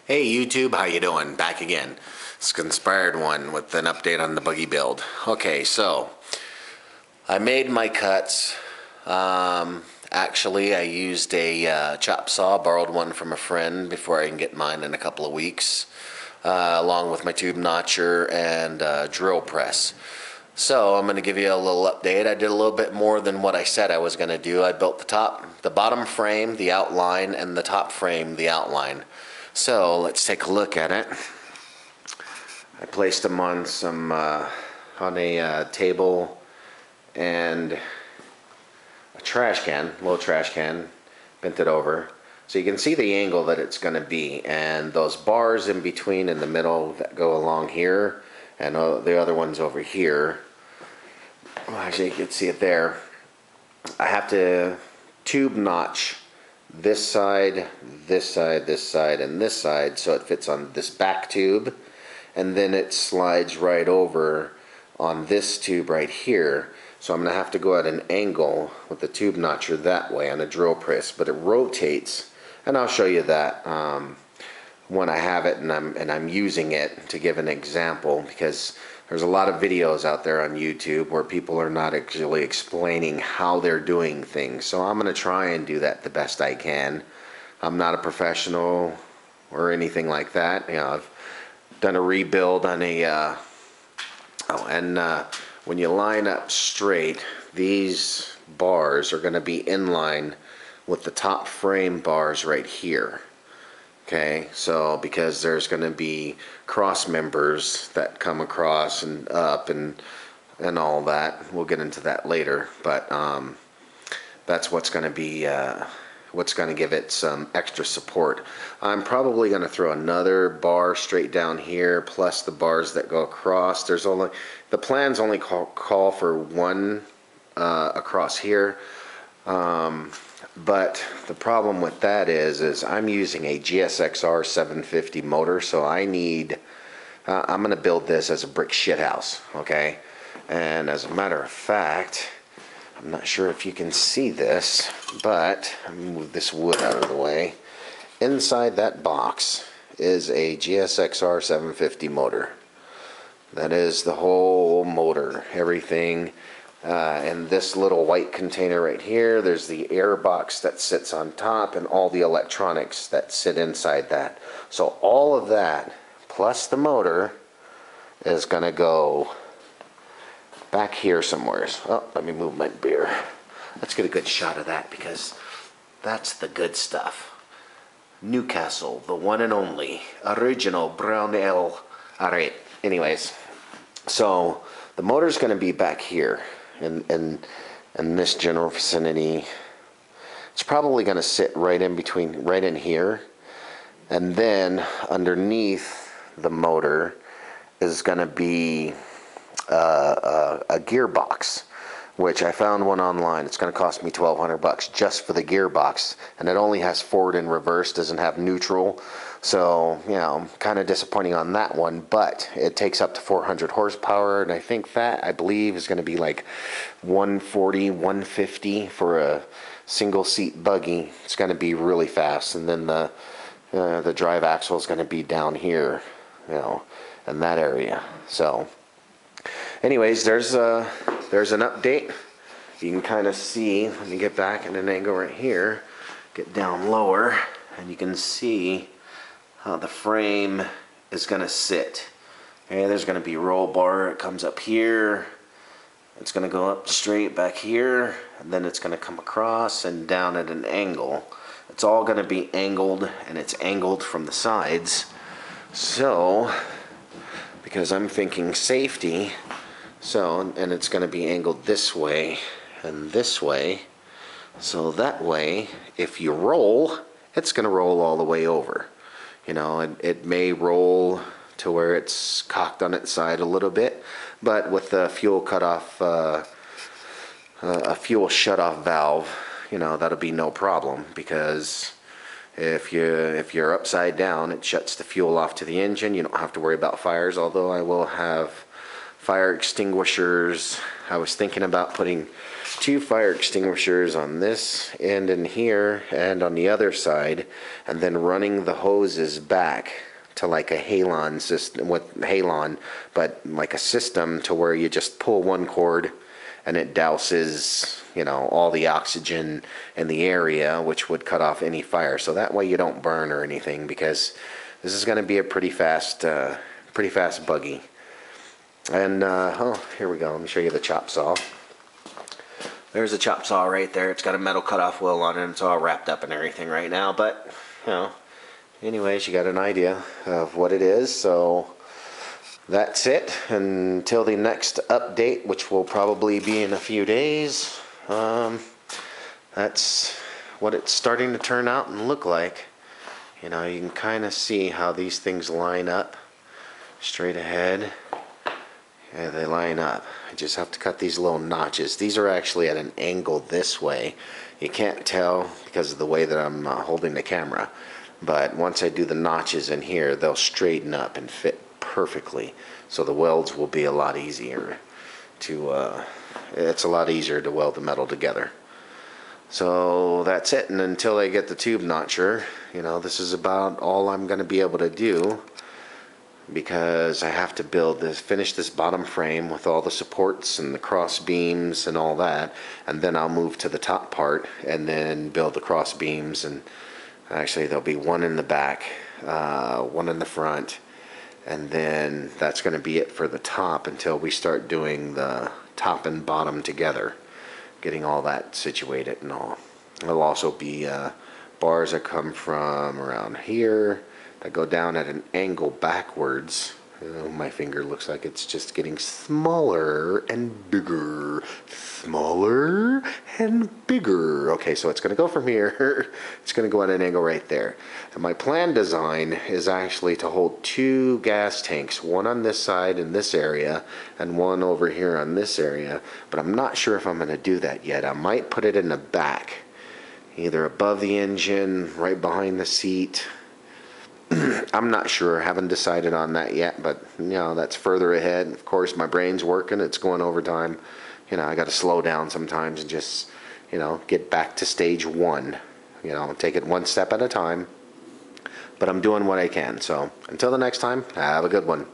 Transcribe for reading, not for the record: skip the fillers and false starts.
Hey YouTube, how you doing? Back again. It's Conspired One with an update on the Buggy Build. Okay, so I made my cuts. Actually, I used a chop saw, borrowed one from a friend before I can get mine in a couple of weeks, along with my tube notcher and drill press. So I'm going to give you a little update. I did a little bit more than what I said I was going to do. I built the bottom frame, the outline, and the top frame, the outline. So let's take a look at it. I placed them on a table and a trash can, little trash can, bent it over. So you can see the angle that it's going to be, and those bars in between in the middle that go along here, and the other ones over here. Well, actually, you can see it there. I have to tube notch this side, this side, this side, and this side so it fits on this back tube, and then it slides right over on this tube right here. So I'm going to have to go at an angle with the tube notcher that way on a drill press, but it rotates, and I'll show you that when I have it and I'm using it to give an example, because there's a lot of videos out there on YouTube where people are not actually explaining how they're doing things. So I'm going to try and do that the best I can. I'm not a professional or anything like that. You know, I've done a rebuild on a when you line up straight, these bars are going to be in line with the top frame bars right here. Okay, so because there's going to be cross members that come across and up and all that. We'll get into that later, but that's what's going to be what's going to give it some extra support. I'm probably going to throw another bar straight down here, plus the bars that go across. The plans only call for one across here. But the problem with that is I'm using a GSXR 750 motor, so I need, I'm going to build this as a brick shithouse, okay? And as a matter of fact, I'm not sure if you can see this, but I'm going to move this wood out of the way. Inside that box is a GSXR 750 motor. That is the whole motor, everything. And this little white container right here, there's the air box that sits on top and all the electronics that sit inside that. So all of that, plus the motor, is going to go back here somewhere. Oh, let me move my beer. Let's get a good shot of that, because that's the good stuff. Newcastle, the one and only, original brown ale. Alright, anyways, so the motor's going to be back here. In this general vicinity. It's probably going to sit right in between, right in here, and then underneath the motor is going to be a gearbox, which I found one online. It's going to cost me $1,200 just for the gearbox, and it only has forward and reverse, doesn't have neutral. So, you know, kind of disappointing on that one, but it takes up to 400 horsepower, and I think that, I believe, is going to be like 140, 150 for a single seat buggy. It's going to be really fast, and then the drive axle is going to be down here, you know, in that area. So, anyways, there's an update. You can kind of see, let me get back in an angle right here, get down lower, and you can see how the frame is going to sit. Okay, there's going to be a roll bar. It comes up here. It's going to go up straight back here, and then it's going to come across and down at an angle. It's all going to be angled, and it's angled from the sides. So, because I'm thinking safety, and it's going to be angled this way and this way. So that way, if you roll, it's going to roll all the way over. You know, it may roll to where it's cocked on its side a little bit, but with the fuel cutoff, a fuel shutoff valve, you know, that'll be no problem, because if you're upside down, it shuts the fuel off to the engine. You don't have to worry about fires, although I will have fire extinguishers I was thinking about putting 2 fire extinguishers on this end in here and on the other side, and then running the hoses back to like a halon system, with halon, but like a system to where you just pull one cord and it douses, you know, all the oxygen in the area, which would cut off any fire. So that way you don't burn or anything, because this is going to be a pretty fast buggy. And oh, here we go. Let me show you the chop saw. There's a chop saw right there. It's got a metal cutoff wheel on it. It's all wrapped up and everything right now, but you know, anyways, you got an idea of what it is. So that's it until the next update, which will probably be in a few days. That's what it's starting to turn out and look like. You know, you can kind of see how these things line up straight ahead. Yeah, they line up. I just have to cut these little notches. These are actually at an angle this way. You can't tell because of the way that I'm holding the camera. But once I do the notches in here, they'll straighten up and fit perfectly. So the welds will be a lot easier to, it's a lot easier to weld the metal together. So that's it. And until I get the tube notcher, you know, this is about all I'm going to be able to do, because I have to build this, finish this bottom frame with all the supports and the cross beams and all that, and then I'll move to the top part and then build the cross beams. And actually there'll be one in the back, one in the front, and then that's going to be it for the top until we start doing the top and bottom together, getting all that situated and all. There'll also be bars that come from around here that go down at an angle backwards. My finger looks like it's just getting smaller and bigger. Smaller and bigger. Okay, so it's going to go from here. It's going to go at an angle right there. And my plan design is actually to hold 2 gas tanks, one on this side in this area and one over here on this area. But I'm not sure if I'm going to do that yet. I might put it in the back, either above the engine, right behind the seat. I'm not sure, haven't decided on that yet, but you know, that's further ahead. Of course, my brain's working, it's going overtime. You know, I got to slow down sometimes and just, you know, get back to stage 1. You know, take it one step at a time. But I'm doing what I can. So until the next time, have a good one.